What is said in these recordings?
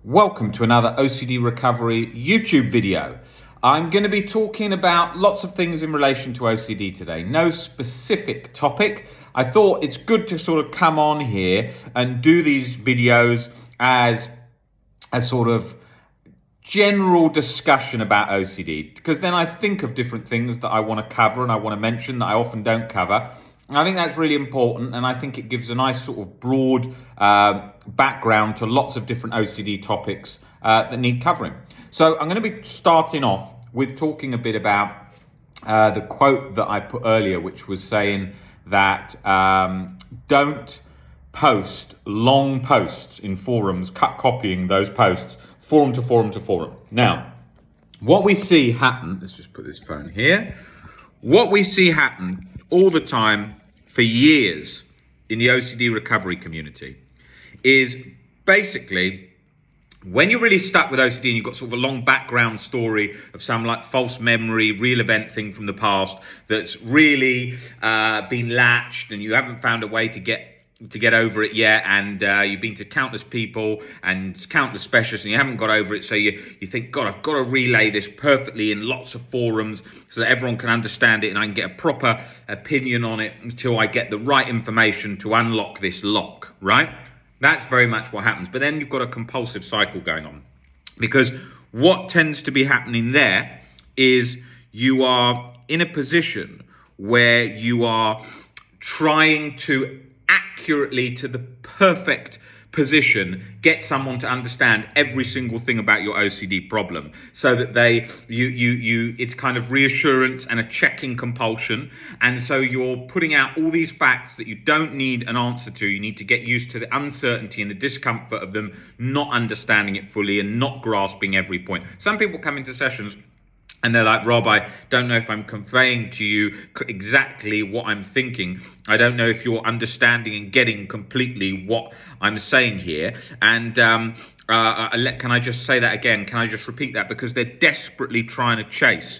Welcome to another OCD Recovery YouTube video. I'm going to be talking about lots of things in relation to OCD today. No specific topic. I thought it's good to sort of come on here and do these videos as a sort of general discussion about OCD, because then I think of different things that I want to cover and I want to mention that I often don't cover. I think that's really important, and I think it gives a nice sort of broad background to lots of different OCD topics that need covering. So I'm going to be starting off with talking a bit about the quote that I put earlier, which was saying that don't post long posts in forums, copying those posts forum to forum to forum. Now, what we see happen, let's just put this phone here. What we see happen all the time for years in the OCD recovery community is basically when you're really stuck with OCD and you've got sort of a long background story of some like false memory, real event thing from the past that's really been latched and you haven't found a way to get over it yet, and you've been to countless people and countless specialists and you haven't got over it, so you think, God, I've got to relay this perfectly in lots of forums so that everyone can understand it and I can get a proper opinion on it until I get the right information to unlock this lock, right? That's very much what happens. But then you've got a compulsive cycle going on, because what tends to be happening there is you are in a position where you are trying to accurately, to the perfect position, get someone to understand every single thing about your OCD problem, so that it's kind of reassurance and a checking compulsion. And so you're putting out all these facts that you don't need an answer to. You need to get used to the uncertainty and the discomfort of them not understanding it fully and not grasping every point. Some people come into sessions and they're like, Rob, I don't know if I'm conveying to you exactly what I'm thinking. I don't know if you're understanding and getting completely what I'm saying here. And can I just say that again? Can I just repeat that? Because they're desperately trying to chase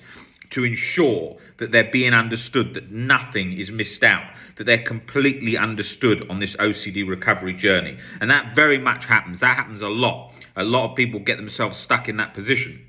to ensure that they're being understood, that nothing is missed out, that they're completely understood on this OCD recovery journey. And that very much happens. That happens a lot. A lot of people get themselves stuck in that position.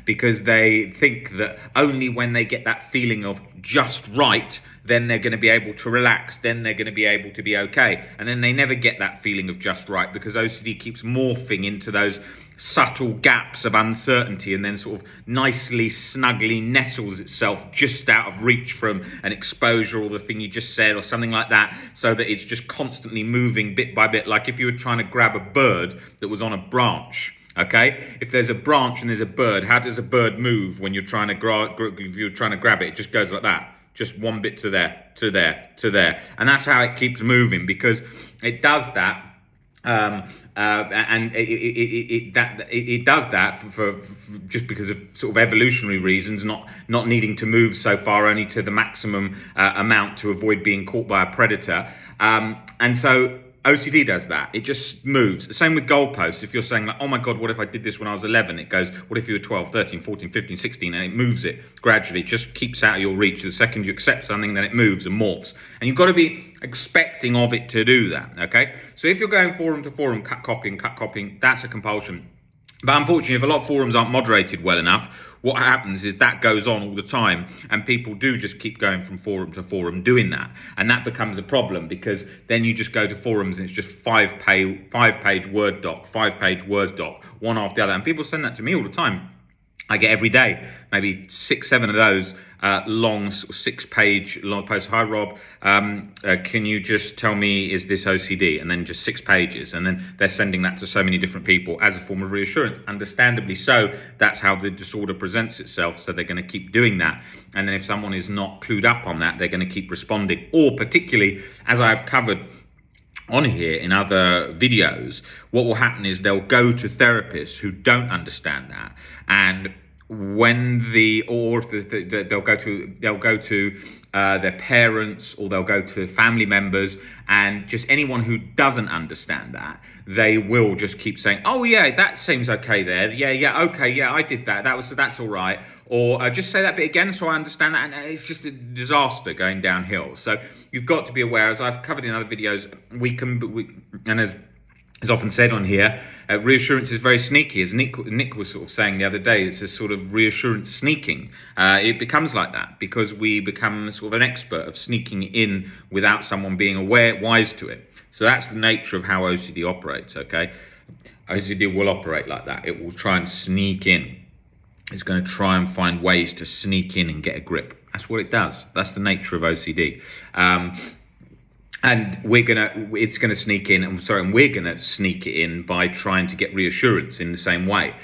Because they think that only when they get that feeling of just right, then they're going to be able to relax, then they're going to be able to be okay. And then they never get that feeling of just right, because OCD keeps morphing into those subtle gaps of uncertainty and then sort of nicely, snugly nestles itself just out of reach from an exposure or the thing you just said or something like that, so that it's just constantly moving bit by bit, like if you were trying to grab a bird that was on a branch. Okay, if there's a branch and there's a bird, how does a bird move when you're trying to if you're trying to grab it? It just goes like that, just one bit to there, to there, to there, and that's how it keeps moving, because it does that. And it does that for just because of sort of evolutionary reasons, not needing to move so far, only to the maximum amount to avoid being caught by a predator, and so OCD does that. It just moves. The same with goalposts. If you're saying like, oh my God, what if I did this when I was 11? It goes, what if you were 12, 13, 14, 15, 16? And it moves it gradually. It just keeps out of your reach. The second you accept something, then it moves and morphs. And you've got to be expecting of it to do that, okay? So if you're going forum to forum, cut copying, that's a compulsion. But unfortunately, if a lot of forums aren't moderated well enough, what happens is that goes on all the time, and people do just keep going from forum to forum doing that. And that becomes a problem, because then you just go to forums and it's just five-page Word doc, one after the other. And people send that to me all the time. I get every day, maybe 6-7 of those long 6-page long posts. Hi, Rob, can you just tell me, is this OCD? And then just 6 pages. And then they're sending that to so many different people as a form of reassurance. Understandably so, that's how the disorder presents itself. So they're going to keep doing that. And then if someone is not clued up on that, they're going to keep responding. Or particularly, as I've covered on here in other videos, what will happen is they'll go to therapists who don't understand that, and they'll go to their parents, or they'll go to family members, and just anyone who doesn't understand that, they will just keep saying, oh yeah, that seems okay there, okay, I did that's all right, or just say that bit again so I understand that, and it's just a disaster going downhill. So you've got to be aware, as I've covered in other videos, and as It's often said on here, reassurance is very sneaky. As Nick was sort of saying the other day, it's a sort of reassurance sneaking. It becomes like that because we become sort of an expert of sneaking in without someone being wise to it. So that's the nature of how OCD operates, okay? OCD will operate like that. It will try and sneak in. It's going to try and find ways to sneak in and get a grip. That's what it does. That's the nature of OCD. And it's gonna sneak in. And we're gonna sneak it in by trying to get reassurance in the same way.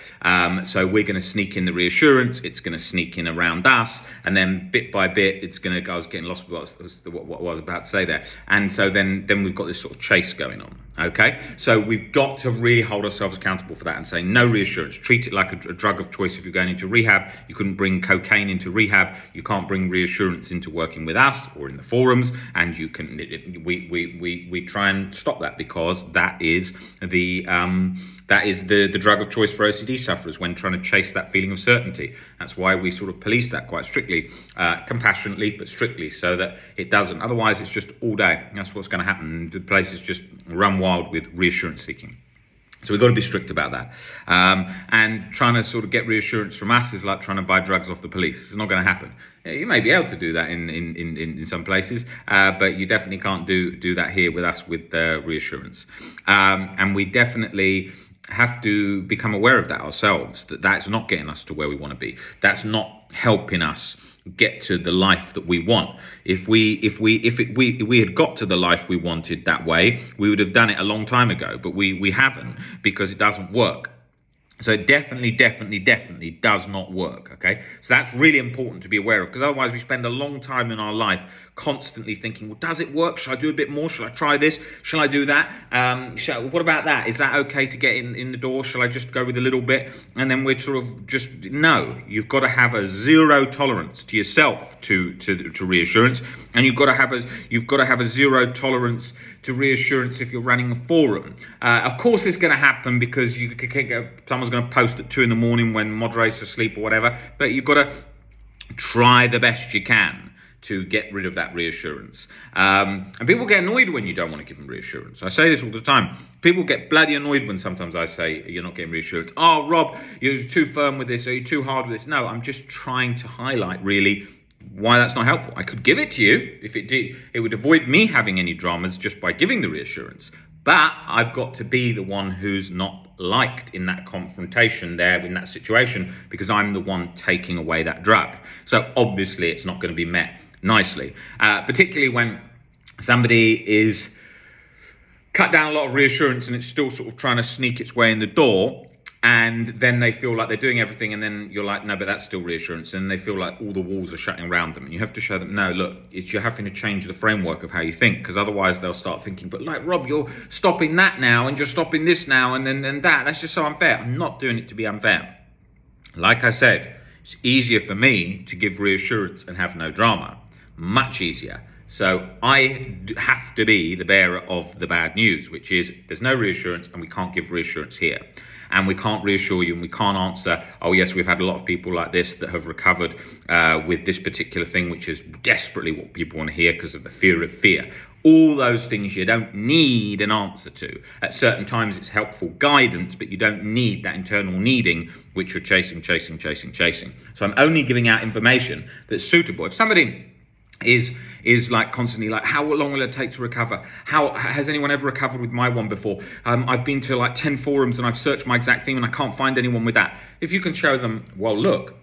So we're gonna sneak in the reassurance. It's gonna sneak in around us, and then bit by bit, it's gonna. I was getting lost with what I was about to say there. And so then we've got this sort of chase going on. Okay, so we've got to really hold ourselves accountable for that and say no reassurance. Treat it like a drug of choice. If you're going into rehab, you couldn't bring cocaine into rehab. You can't bring reassurance into working with us or in the forums, and you can. We try and stop that because that is the drug of choice for OCD sufferers when trying to chase that feeling of certainty. That's why we sort of police that quite strictly, compassionately, but strictly, so that it doesn't. Otherwise, it's just all day. That's what's going to happen. The place is just run wild with reassurance seeking. So we've got to be strict about that. And trying to sort of get reassurance from us is like trying to buy drugs off the police. It's not going to happen. You may be able to do that in some places, but you definitely can't do that here with us with reassurance. And we definitely have to become aware of that ourselves, that's not getting us to where we want to be. That's not helping us get to the life that we want. If we had got to the life we wanted that way, we would have done it a long time ago, but we haven't, because it doesn't work. So it definitely does not work, okay? So that's really important to be aware of, because otherwise we spend a long time in our life constantly thinking, well, does it work? Should I do a bit more? Should I try this? Shall I do that? What about that? Is that okay to get in the door? Shall I just go with a little bit? And then we're sort of just, no, you've got to have a zero tolerance to yourself to reassurance, and you've got to have a zero tolerance to reassurance if you're running a forum. Of course it's going to happen, because someone's going to post at 2 a.m. when moderator's asleep or whatever, but you've got to try the best you can to get rid of that reassurance. And people get annoyed when you don't want to give them reassurance. I say this all the time. People get bloody annoyed when sometimes I say you're not getting reassurance. Oh, Rob, you're too firm with this, or you're too hard with this. No, I'm just trying to highlight really why that's not helpful. I could give it to you if it did. It would avoid me having any dramas just by giving the reassurance. But I've got to be the one who's not liked in that confrontation there, in that situation, because I'm the one taking away that drug. So obviously it's not going to be met nicely, particularly when somebody is cut down a lot of reassurance and it's still sort of trying to sneak its way in the door. And then they feel like they're doing everything, and then you're like, no, but that's still reassurance. And they feel like all the walls are shutting around them. And you have to show them, no, look, you're having to change the framework of how you think, because otherwise they'll start thinking, but like, Rob, you're stopping that now, and you're stopping this now, and then that. That's just so unfair. I'm not doing it to be unfair. Like I said, it's easier for me to give reassurance and have no drama. Much easier. So I have to be the bearer of the bad news, which is there's no reassurance, and we can't give reassurance here. And we can't reassure you, and we can't answer, oh yes, we've had a lot of people like this that have recovered with this particular thing, which is desperately what people want to hear because of the fear of fear. All those things you don't need an answer to. At certain times it's helpful guidance, but you don't need that internal needing, which you're chasing. So I'm only giving out information that's suitable. If somebody is like constantly like, how long will it take to recover? How has anyone ever recovered with my one before? I've been to like 10 forums and I've searched my exact theme and I can't find anyone with that. If you can show them, well, look,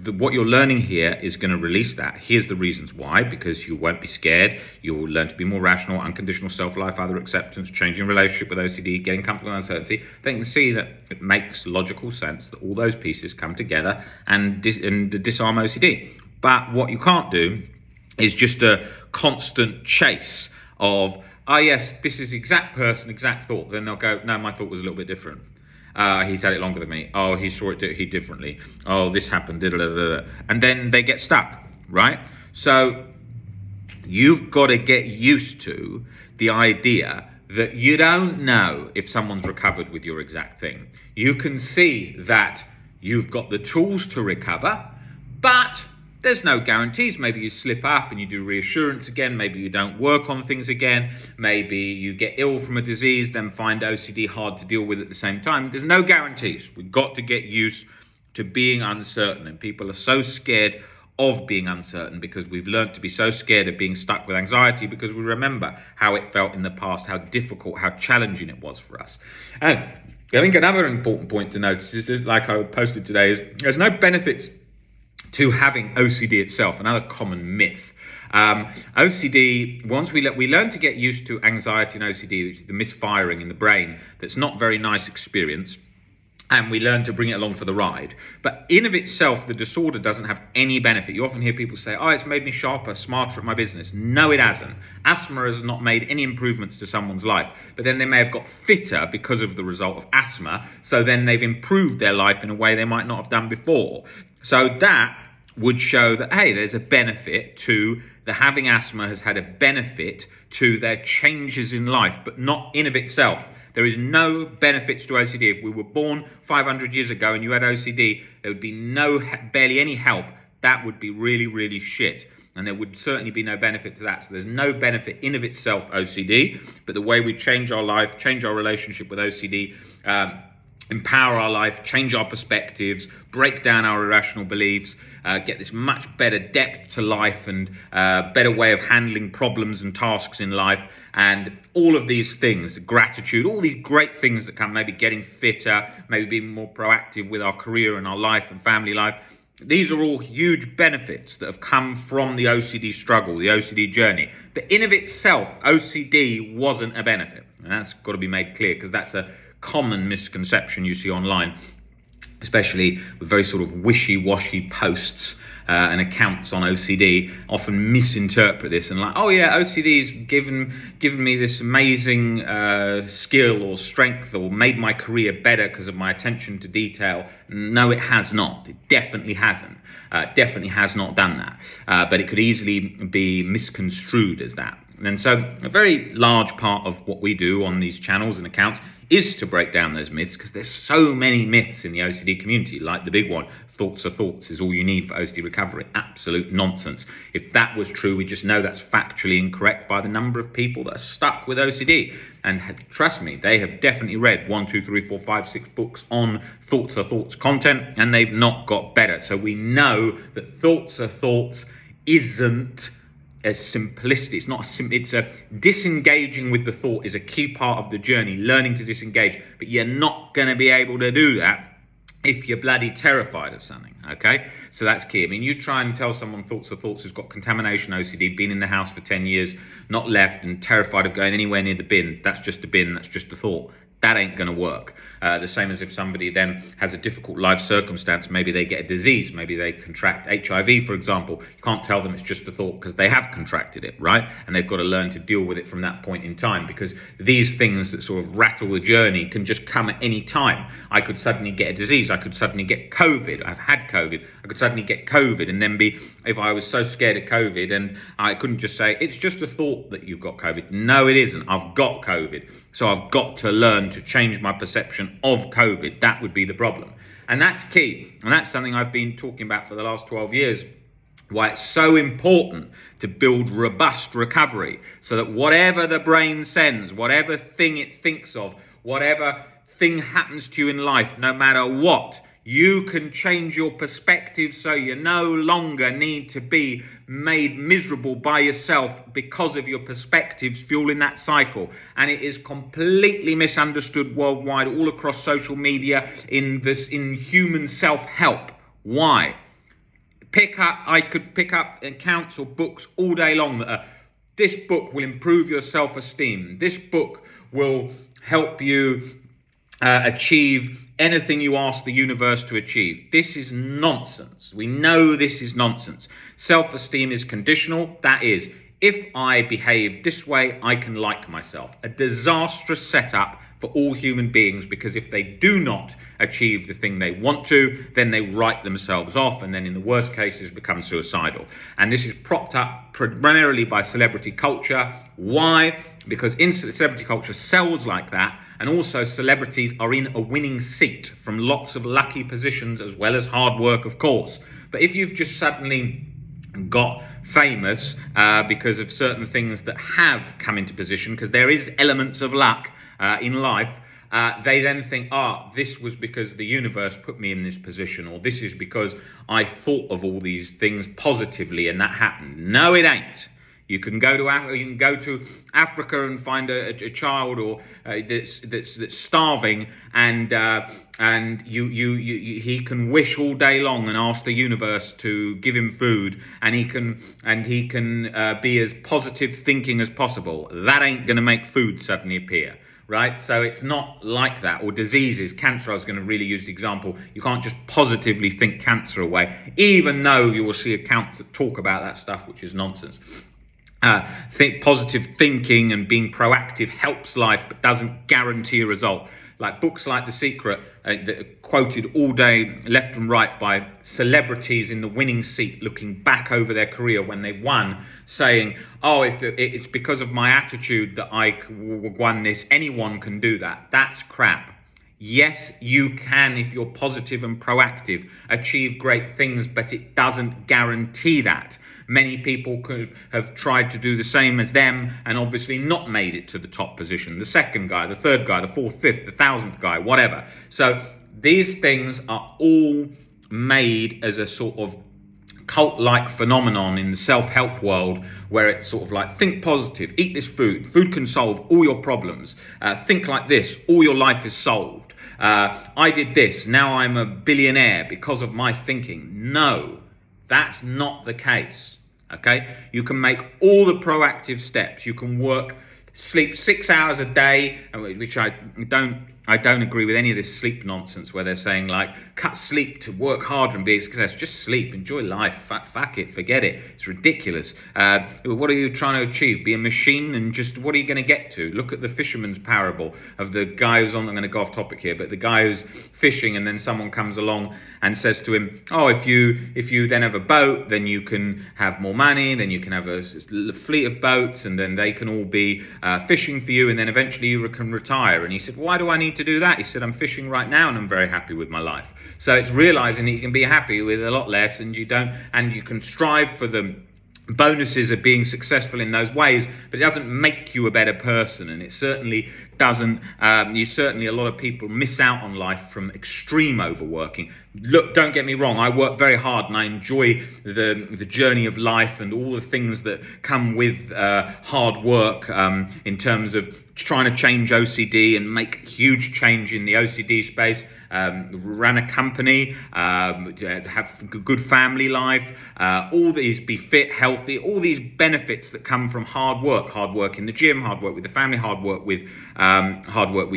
what you're learning here is going to release that. Here's the reasons why: because you won't be scared, you'll learn to be more rational, unconditional self-life, other acceptance, changing relationship with OCD, getting comfortable with uncertainty. Then you can see that it makes logical sense that all those pieces come together and disarm OCD. But what you can't do is just a constant chase of, oh yes, this is exact person, exact thought. Then they'll go, no, my thought was a little bit different. He's had it longer than me. Oh, he saw it differently. Oh, this happened. And then they get stuck, right? So you've got to get used to the idea that you don't know if someone's recovered with your exact thing. You can see that you've got the tools to recover, but There's no guarantees. Maybe you slip up and you do reassurance again. Maybe you don't work on things again. Maybe you get ill from a disease, then find OCD hard to deal with at the same time. There's no guarantees. We've got to get used to being uncertain. And people are so scared of being uncertain because we've learned to be so scared of being stuck with anxiety because we remember how it felt in the past, how difficult, how challenging it was for us. And I think another important point to notice is, like I posted today, is there's no benefits to having OCD itself. Another common myth. OCD, once we learn to get used to anxiety and OCD, which is the misfiring in the brain, that's not very nice experience, and we learn to bring it along for the ride. But in of itself, the disorder doesn't have any benefit. You often hear people say, oh, it's made me sharper, smarter at my business. No, it hasn't. Asthma has not made any improvements to someone's life, but then they may have got fitter because of the result of asthma. So then they've improved their life in a way they might not have done before. So that would show that, hey, there's a benefit to the having asthma has had a benefit to their changes in life, but not in of itself. There is no benefits to OCD. If we were born 500 years ago and you had OCD, there would be barely any help. That would be really, really shit. And there would certainly be no benefit to that. So there's no benefit in of itself, OCD, but the way we change our life, change our relationship with OCD, empower our life, change our perspectives, break down our irrational beliefs, get this much better depth to life and better way of handling problems and tasks in life, and all of these things, gratitude, all these great things that come, maybe getting fitter, maybe being more proactive with our career and our life and family life. These are all huge benefits that have come from the OCD struggle, the OCD journey. But in of itself, OCD wasn't a benefit. And that's got to be made clear, because that's a common misconception you see online, especially with very sort of wishy-washy posts and accounts on OCD, often misinterpret this and like, oh yeah, OCD's given me this amazing skill or strength or made my career better because of my attention to detail. No, it has not. It definitely hasn't. Definitely has not done that. But it could easily be misconstrued as that. And so a very large part of what we do on these channels and accounts is to break down those myths, because there's so many myths in the OCD community, like the big one, thoughts are thoughts is all you need for OCD recovery. Absolute nonsense. If that was true, we just know that's factually incorrect by the number of people that are stuck with OCD. And trust me, they have definitely read 1, 2, 3, 4, 5, 6 books on thoughts are thoughts content, and they've not got better. So we know that thoughts are thoughts isn't as simplistic. It's not it's a disengaging with the thought is a key part of the journey, learning to disengage, but you're not going to be able to do that if you're bloody terrified of something, okay? So that's key. I mean, you try and tell someone thoughts are thoughts who's got contamination OCD, been in the house for 10 years, not left, and terrified of going anywhere near the bin. That's just a bin, that's just a thought. That ain't going to work. The same as if somebody then has a difficult life circumstance, maybe they get a disease, maybe they contract HIV, for example. You can't tell them it's just a thought because they have contracted it, right? And they've got to learn to deal with it from that point in time, because these things that sort of rattle the journey can just come at any time. I could suddenly get a disease. I could suddenly get COVID. I've had COVID. I could suddenly get COVID and then be, if I was so scared of COVID, and I couldn't just say, it's just a thought that you've got COVID. No, it isn't. I've got COVID. So I've got to learn to change my perception of COVID. That would be the problem. And that's key. And that's something I've been talking about for the last 12 years. Why it's so important to build robust recovery, so that whatever the brain sends, whatever thing it thinks of, whatever thing happens to you in life, no matter what, you can change your perspective so you no longer need to be made miserable by yourself because of your perspectives fueling that cycle. And it is completely misunderstood worldwide, all across social media, in human self-help. Why? I could pick up accounts or books all day long that are, this book will improve your self-esteem. This book will help you achieve anything you ask the universe to achieve. This is nonsense. We know this is nonsense. Self-esteem is conditional. That is, if I behave this way, I can like myself. A disastrous setup for all human beings, because if they do not achieve the thing they want to, then they write themselves off, and then in the worst cases become suicidal. And this is propped up primarily by celebrity culture. Why? Because celebrity culture sells like that, and also celebrities are in a winning seat from lots of lucky positions, as well as hard work, of course. But if you've just suddenly got famous because of certain things that have come into position, because there is elements of luck in life, they then think, this was because the universe put me in this position, or this is because I thought of all these things positively and that happened. No, it ain't. You can go to Africa and find a child or that's starving, and he can wish all day long and ask the universe to give him food, and he can be as positive thinking as possible. That ain't going to make food suddenly appear. Right? So it's not like that. Or diseases, cancer, I was going to really use the example. You can't just positively think cancer away, even though you will see accounts that talk about that stuff, which is nonsense. Positive thinking and being proactive helps life, but doesn't guarantee a result. Like books like The Secret, that are quoted all day, left and right, by celebrities in the winning seat, looking back over their career when they've won, saying, if it's because of my attitude that I won this, anyone can do that. That's crap. Yes, you can, if you're positive and proactive, achieve great things, but it doesn't guarantee that. Many people have tried to do the same as them and obviously not made it to the top position. The second guy, the third guy, the fourth, fifth, the 1,000th guy, whatever. So these things are all made as a sort of cult-like phenomenon in the self-help world, where it's sort of like, think positive, eat this food can solve all your problems, think like this, all your life is solved. I did this, now I'm a billionaire because of my thinking. No, that's not the case. Okay, you can make all the proactive steps. You can sleep 6 hours a day, which I don't agree with any of this sleep nonsense where they're saying like cut sleep to work harder and be a success. Just sleep, enjoy life. Fuck it, forget it. It's ridiculous. What are you trying to achieve? Be a machine, and just what are you going to get to? Look at the fisherman's parable of the guy who's on. I'm going to go off topic here, but the guy who's fishing, and then someone comes along and says to him, if you then have a boat, then you can have more money, then you can have a fleet of boats, and then they can all be fishing for you, and then eventually you can retire. And he said, why do I need to do that? He said, I'm fishing right now and I'm very happy with my life. So it's realizing that you can be happy with a lot less, and you can strive for the bonuses of being successful in those ways, but it doesn't make you a better person, and it certainly doesn't. A lot of people miss out on life from extreme overworking. Look, don't get me wrong, I work very hard and I enjoy the journey of life and all the things that come with hard work in terms of trying to change OCD and make huge change in the OCD space. Run a company, have a good family life, all these, be fit, healthy, all these benefits that come from hard work in the gym, hard work with the family, hard work with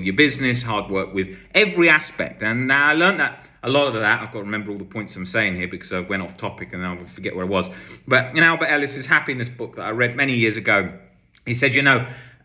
your business, hard work with every aspect. And I learned that a lot of that, I've got to remember all the points I'm saying here because I went off topic and I'll forget where I was. But in Albert Ellis's happiness book that I read many years ago, he said,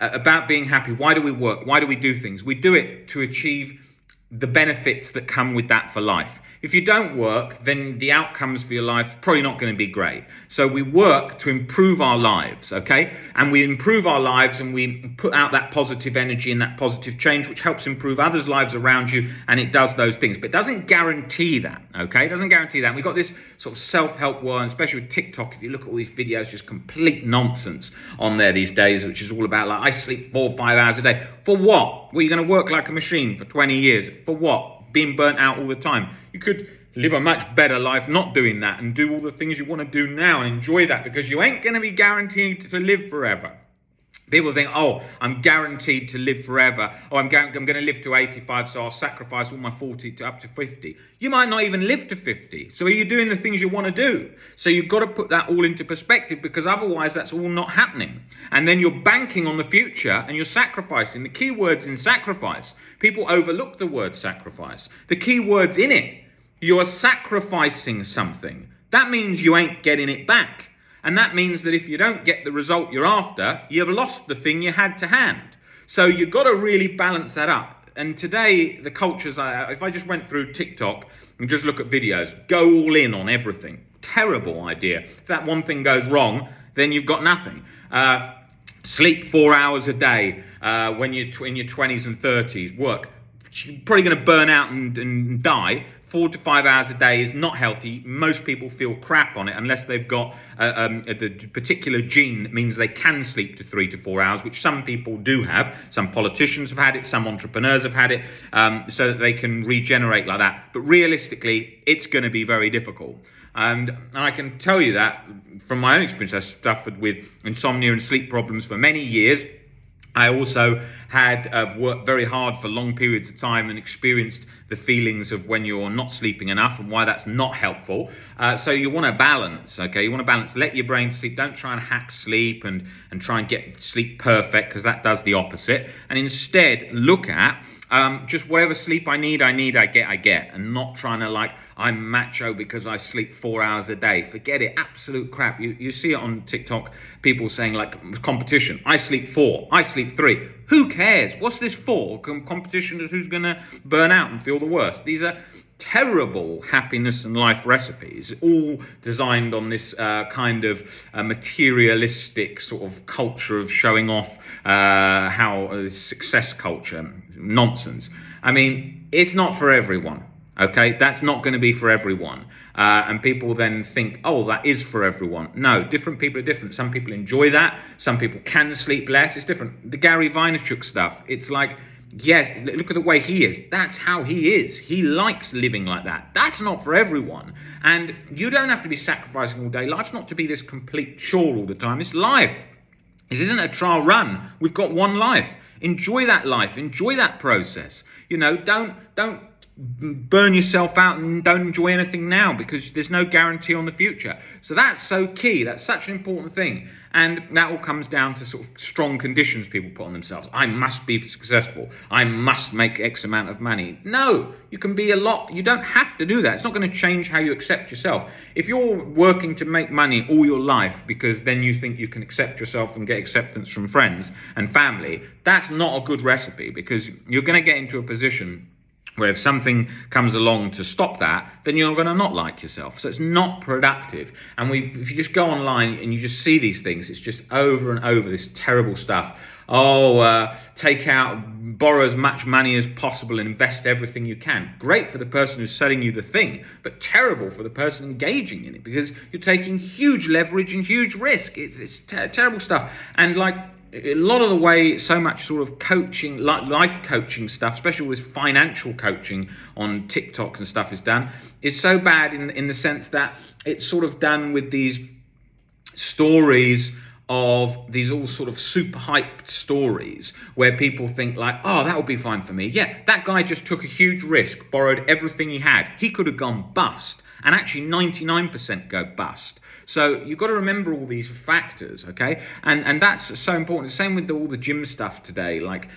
about being happy, why do we work? Why do we do things? We do it to achieve the benefits that come with that for life. If you don't work, then the outcomes for your life are probably not going to be great. So we work to improve our lives, okay? And we improve our lives and we put out that positive energy and that positive change, which helps improve others' lives around you, and it does those things. But it doesn't guarantee that, okay? It doesn't guarantee that. And we've got this sort of self-help world, and especially with TikTok, if you look at all these videos, just complete nonsense on there these days, which is all about like, I sleep 4 or 5 hours a day. For what? Well, you're going to work like a machine for 20 years. For what? Being burnt out all the time. You could live a much better life not doing that and do all the things you want to do now and enjoy that, because you ain't going to be guaranteed to live forever. People think, I'm guaranteed to live forever. I'm going to live to 85, so I'll sacrifice all my 40 to up to 50. You might not even live to 50. So are you doing the things you want to do? So you've got to put that all into perspective, because otherwise that's all not happening. And then you're banking on the future and you're sacrificing. The key words in sacrifice, people overlook the word sacrifice. The key words in it, you are sacrificing something. That means you ain't getting it back. And that means that if you don't get the result you're after, you've lost the thing you had to hand. So you've got to really balance that up. And today, the cultures, if I just went through TikTok and just look at videos, go all in on everything. Terrible idea. If that one thing goes wrong, then you've got nothing. Sleep 4 hours a day when you're in your 20s and 30s. Work She's probably going to burn out and die. 4 to 5 hours a day is not healthy. Most people feel crap on it unless they've got the particular gene that means they can sleep to 3 to 4 hours, which some people do have. Some politicians have had it, some entrepreneurs have had it, so that they can regenerate like that. But realistically, it's going to be very difficult. And I can tell you that from my own experience. I suffered with insomnia and sleep problems for many years. I also had worked very hard for long periods of time and experienced the feelings of when you're not sleeping enough and why that's not helpful. So you want to balance, okay? You want to balance. Let your brain sleep. Don't try and hack sleep and try and get sleep perfect, because that does the opposite. And instead, look at just whatever sleep I get, and not trying to like, I'm macho because I sleep 4 hours a day. Forget it, absolute crap. You see it on TikTok, people saying like competition, I sleep 4, I sleep 3. Who cares? What's this for? Competition is who's gonna burn out and feel the worst. These are terrible happiness and life recipes, all designed on this kind of materialistic sort of culture of showing off how success culture nonsense. I mean, it's not for everyone. Okay, that's not going to be for everyone. And people then think, oh, that is for everyone. No, different people are different. Some people enjoy that. Some people can sleep less. It's different. The Gary Vaynerchuk stuff, it's like, yes, look at the way he is. That's how he is. He likes living like that. That's not for everyone. And you don't have to be sacrificing all day. Life's not to be this complete chore all the time. It's life. This isn't a trial run. We've got one life. Enjoy that life. Enjoy that process. You know, don't burn yourself out and don't enjoy anything now, because there's no guarantee on the future. So that's so key. That's such an important thing. And that all comes down to sort of strong conditions people put on themselves. I must be successful. I must make X amount of money. No, you can be a lot. You don't have to do that. It's not going to change how you accept yourself. If you're working to make money all your life because then you think you can accept yourself and get acceptance from friends and family, that's not a good recipe, because you're going to get into a position where if something comes along to stop that, then you're going to not like yourself. So it's not productive. And if you just go online and you just see these things, it's just over and over this terrible stuff. Borrow as much money as possible and invest everything you can. Great for the person who's selling you the thing, but terrible for the person engaging in it, because you're taking huge leverage and huge risk. It's terrible stuff. And like, a lot of the way so much sort of coaching, life coaching stuff, especially with financial coaching on TikToks and stuff is done, is so bad in the sense that it's sort of done with these stories of these all sort of super hyped stories where people think like, oh, that would be fine for me. Yeah, that guy just took a huge risk, borrowed everything he had. He could have gone bust, and actually 99% go bust. So you've got to remember all these factors, okay? And that's so important. Same with all the gym stuff today. Like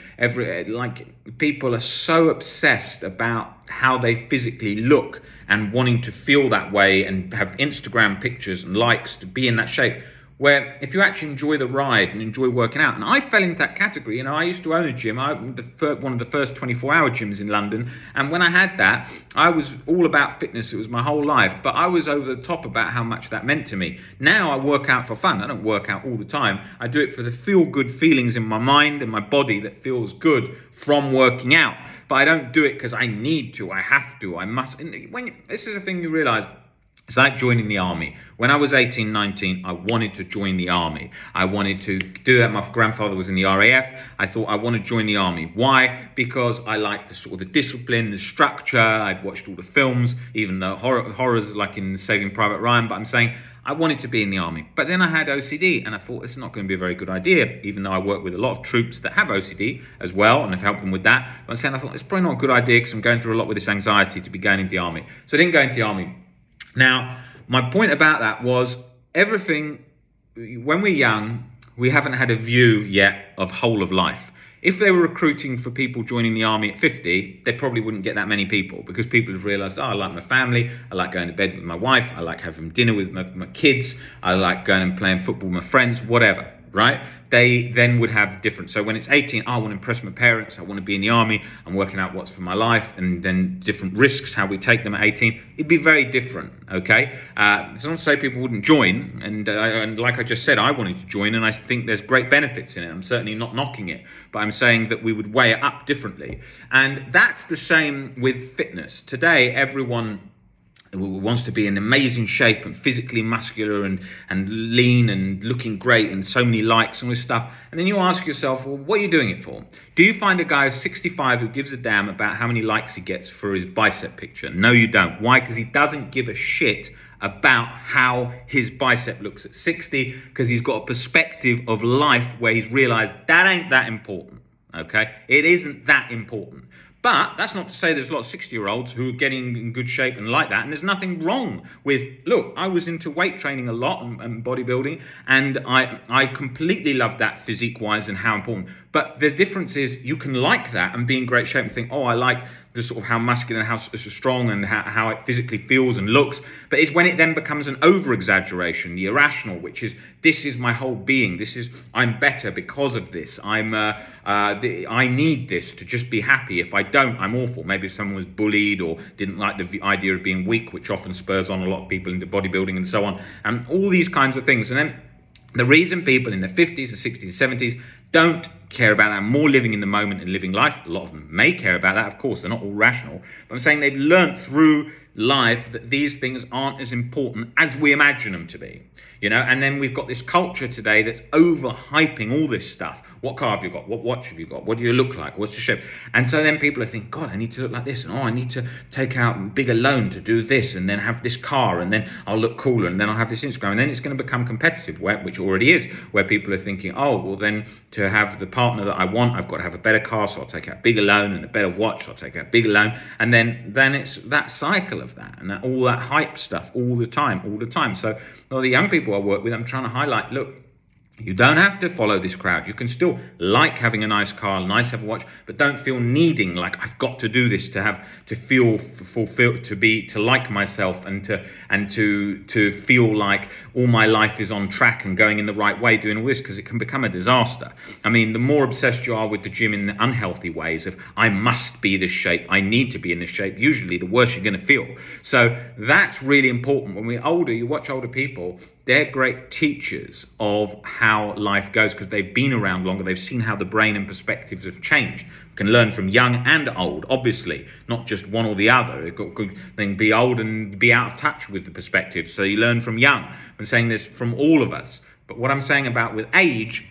people are so obsessed about how they physically look and wanting to feel that way and have Instagram pictures and likes to be in that shape, where if you actually enjoy the ride and enjoy working out, and I fell into that category. You know, I used to own a gym, one of the first 24-hour gyms in London, and when I had that, I was all about fitness. It was my whole life, but I was over the top about how much that meant to me. Now I work out for fun. I don't work out all the time. I do it for the feel-good feelings in my mind and my body that feels good from working out, but I don't do it because I need to, I have to, I must. And this is a thing you realize. It's like joining the army. When I was 18, 19, I wanted to join the army. I wanted to do that. My grandfather was in the RAF. I thought I want to join the army. Why? Because I liked the sort of the discipline, the structure. I'd watched all the films, even the horrors like in Saving Private Ryan. But I'm saying I wanted to be in the army. But then I had OCD, and I thought it's not going to be a very good idea, even though I work with a lot of troops that have OCD as well, and I've helped them with that. But I thought it's probably not a good idea because I'm going through a lot with this anxiety to be going into the army. So I didn't go into the army. Now, my point about that was everything, when we're young, we haven't had a view yet of whole of life. If they were recruiting for people joining the army at 50, they probably wouldn't get that many people, because people have realised, I like my family, I like going to bed with my wife, I like having dinner with my kids, I like going and playing football with my friends, whatever, right? They then would have different. So when it's 18, I want to impress my parents, I want to be in the army, I'm working out what's for my life, and then different risks, how we take them at 18, it'd be very different, okay? It's not to say people wouldn't join, and like I just said, I wanted to join, and I think there's great benefits in it. I'm certainly not knocking it, but I'm saying that we would weigh it up differently. And that's the same with fitness. Today, everyone who wants to be in amazing shape and physically muscular and lean and looking great and so many likes and all this stuff. And then you ask yourself, well, what are you doing it for? Do you find a guy who's 65 who gives a damn about how many likes he gets for his bicep picture? No, you don't. Why? Because he doesn't give a shit about how his bicep looks at 60, because he's got a perspective of life where he's realized that ain't that important. Okay? It isn't that important. But that's not to say there's a lot of 60-year-olds who are getting in good shape and like that. And there's nothing wrong with, look, I was into weight training a lot and bodybuilding, and I completely love that physique-wise and how important. But the difference is you can like that and be in great shape and think, oh, I like the sort of how muscular and how strong and how it physically feels and looks. But it's when it then becomes an over-exaggeration, the irrational, which is, this is my whole being. This is, I'm better because of this. I need this to just be happy. If I don't, I'm awful. Maybe if someone was bullied or didn't like the idea of being weak, which often spurs on a lot of people into bodybuilding and so on, and all these kinds of things. And then the reason people in their 50s, or 60s, 70s don't care about that, more living in the moment and living life. A lot of them may care about that, of course, they're not all rational. But I'm saying they've learnt through life that these things aren't as important as we imagine them to be. You know, and then we've got this culture today that's overhyping all this stuff. What car have you got? What watch have you got? What do you look like? What's your shape? And so then people are thinking, God, I need to look like this. And I need to take out a bigger loan to do this, and then have this car, and then I'll look cooler, and then I'll have this Instagram. And then it's going to become competitive, which already is, where people are thinking, oh, well, then to have the partner that I want, I've got to have a better car, so I'll take out a bigger loan, and a better watch, so I'll take out a bigger loan. And then it's that cycle of that, and all that hype stuff all the time. So a lot of the young people I work with, I'm trying to highlight, look, you don't have to follow this crowd. You can still like having a nice car, nice have a watch, but don't feel needing, like I've got to do this to feel fulfilled, to like myself, and to feel like all my life is on track and going in the right way, doing all this, because it can become a disaster. I mean, the more obsessed you are with the gym in the unhealthy ways of I must be this shape, I need to be in this shape, usually the worse you're going to feel. So that's really important. When we're older, you watch older people, they're great teachers of how life goes because they've been around longer. They've seen how the brain and perspectives have changed. You can learn from young and old, obviously, not just one or the other. It could then be old and be out of touch with the perspectives. So you learn from young. I'm saying this from all of us. But what I'm saying about with age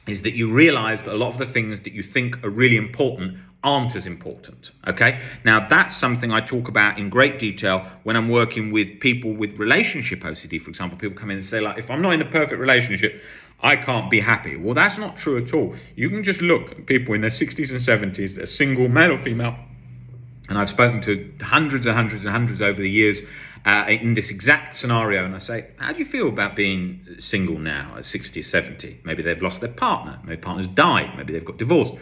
is that you realize that a lot of the things that you think are really important aren't as important, okay? Now, that's something I talk about in great detail when I'm working with people with relationship OCD, for example. People come in and say, like, if I'm not in a perfect relationship, I can't be happy. Well, that's not true at all. You can just look at people in their 60s and 70s that are single, male or female, and I've spoken to hundreds and hundreds and hundreds over the years in this exact scenario, and I say, how do you feel about being single now at 60, 70? Maybe they've lost their partner, maybe partner's died, maybe they've got divorced.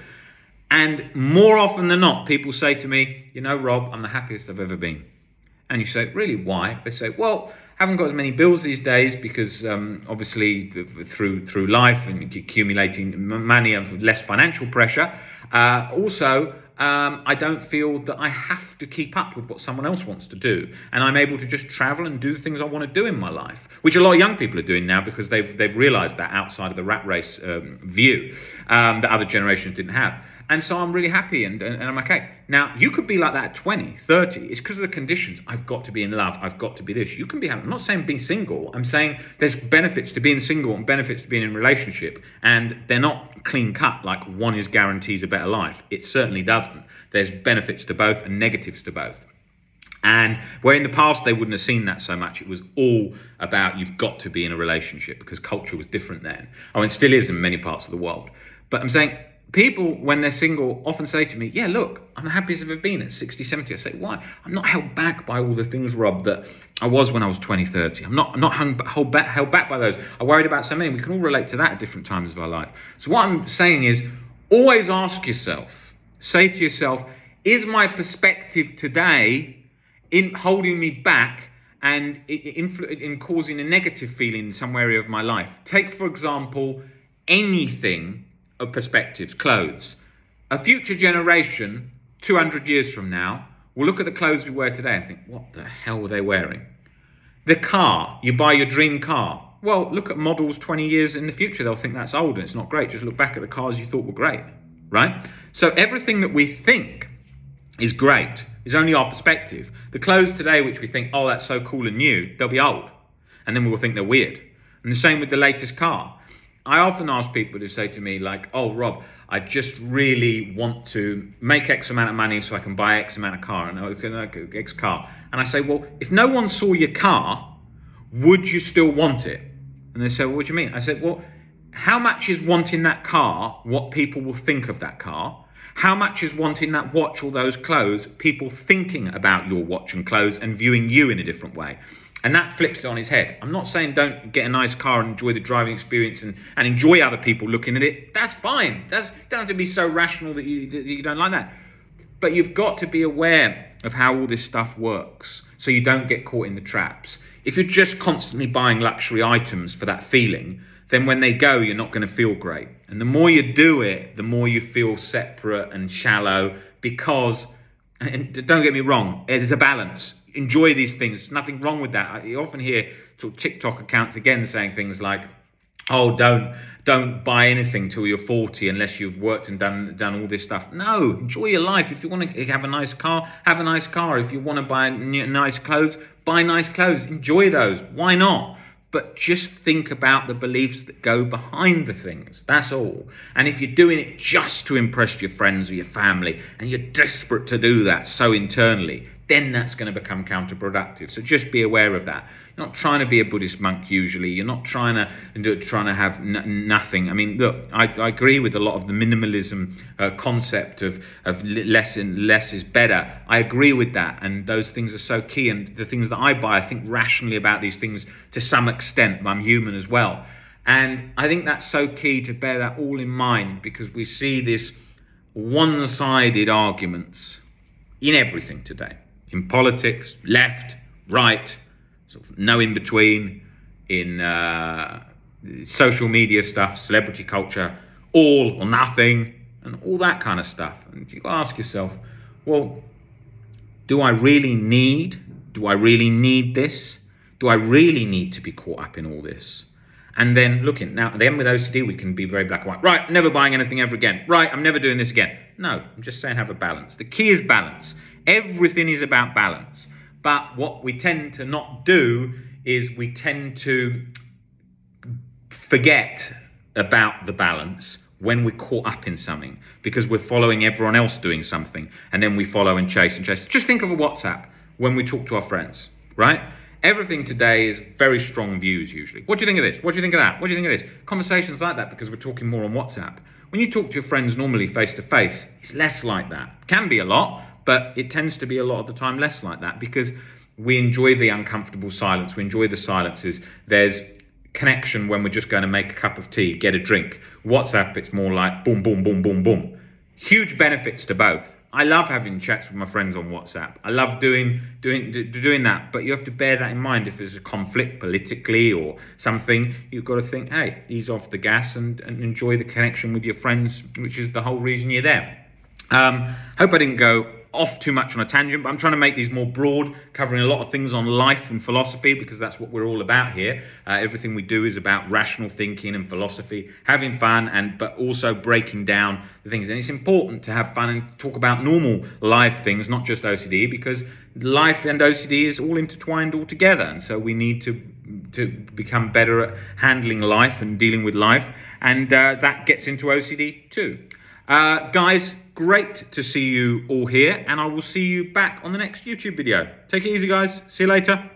And more often than not, people say to me, you know, Rob, I'm the happiest I've ever been. And you say, really, why? They say, well, I haven't got as many bills these days because obviously through life and accumulating money and less financial pressure. Also, I don't feel that I have to keep up with what someone else wants to do. And I'm able to just travel and do the things I want to do in my life, which a lot of young people are doing now because they've realized that outside of the rat race view that other generations didn't have. And so I'm really happy and I'm okay. Now, you could be like that at 20, 30. It's because of the conditions. I've got to be in love. I've got to be this. You can be happy. I'm not saying being single. I'm saying there's benefits to being single and benefits to being in a relationship. And they're not clean cut, like one is guarantees a better life. It certainly doesn't. There's benefits to both and negatives to both. And where in the past they wouldn't have seen that so much, it was all about you've got to be in a relationship because culture was different then. Oh, and still is in many parts of the world. But I'm saying people, when they're single, often say to me, yeah, look, I'm the happiest I've ever been at 60, 70. I say, why? I'm not held back by all the things, Rob, that I was when I was 20, 30. I'm not held back by those. I worried about so many. We can all relate to that at different times of our life. So what I'm saying is, always ask yourself, say to yourself, is my perspective today in holding me back and in causing a negative feeling in some area of my life? Take, for example, anything of perspectives, clothes. A future generation, 200 years from now, will look at the clothes we wear today and think, what the hell were they wearing? The car, you buy your dream car. Well, look at models 20 years in the future. They'll think that's old and it's not great. Just look back at the cars you thought were great, right? So everything that we think is great is only our perspective. The clothes today, which we think, oh, that's so cool and new, they'll be old. And then we will think they're weird. And the same with the latest car. I often ask people who say to me like, oh, Rob, I just really want to make X amount of money so I can buy X amount of car and X car. And I say, well, if no one saw your car, would you still want it? And they say, well, what do you mean? I said, well, how much is wanting that car what people will think of that car? How much is wanting that watch or those clothes people thinking about your watch and clothes and viewing you in a different way? And that flips it on his head. I'm not saying don't get a nice car and enjoy the driving experience and enjoy other people looking at it. That's fine. You don't have to be so rational that you don't like that. But you've got to be aware of how all this stuff works so you don't get caught in the traps. If you're just constantly buying luxury items for that feeling, then when they go, you're not going to feel great. And the more you do it, the more you feel separate and shallow because, and don't get me wrong, there's a balance. Enjoy these things. Nothing wrong with that. You often hear sort of TikTok accounts again saying things like, oh, don't buy anything till you're 40 unless you've worked and done all this stuff. No, enjoy your life. If you want to have a nice car, have a nice car. If you want to buy nice clothes, buy nice clothes. Enjoy those. Why not? But just think about the beliefs that go behind the things. That's all. And if you're doing it just to impress your friends or your family, and you're desperate to do that so internally, then that's going to become counterproductive. So just be aware of that. You're not trying to be a Buddhist monk usually. You're not trying to have nothing. I mean, look, I agree with a lot of the minimalism concept of less is better. I agree with that, and those things are so key. And the things that I buy, I think rationally about these things to some extent. I'm human as well, and I think that's so key to bear that all in mind because we see this one-sided arguments in everything today. In politics, left, right, sort of no in between, in social media stuff, celebrity culture, all or nothing, and all that kind of stuff. And you ask yourself, well, do I really need this? Do I really need to be caught up in all this? And then now then with OCD, we can be very black and white. Right, never buying anything ever again. Right, I'm never doing this again. No, I'm just saying have a balance. The key is balance. Everything is about balance. But what we tend to not do is we tend to forget about the balance when we're caught up in something because we're following everyone else doing something and then we follow and chase and chase. Just think of a WhatsApp when we talk to our friends, right? Everything today is very strong views usually. What do you think of this? What do you think of that? What do you think of this? Conversations like that because we're talking more on WhatsApp. When you talk to your friends normally face to face, it's less like that. Can be a lot, but it tends to be a lot of the time less like that because we enjoy the uncomfortable silence. We enjoy the silences. There's connection when we're just going to make a cup of tea, get a drink. WhatsApp, it's more like boom, boom, boom, boom, boom. Huge benefits to both. I love having chats with my friends on WhatsApp. I love doing that, but you have to bear that in mind. If there's a conflict politically or something, you've got to think, hey, ease off the gas and enjoy the connection with your friends, which is the whole reason you're there. Hope I didn't go off too much on a tangent, but I'm trying to make these more broad, covering a lot of things on life and philosophy because that's what we're all about here. Everything we do is about rational thinking and philosophy, having fun, but also breaking down the things. And it's important to have fun and talk about normal life things, not just OCD, because life and OCD is all intertwined all together. And so we need to become better at handling life and dealing with life. And that gets into OCD too. Guys, great to see you all here, and I will see you back on the next YouTube video. Take it easy, guys. See you later.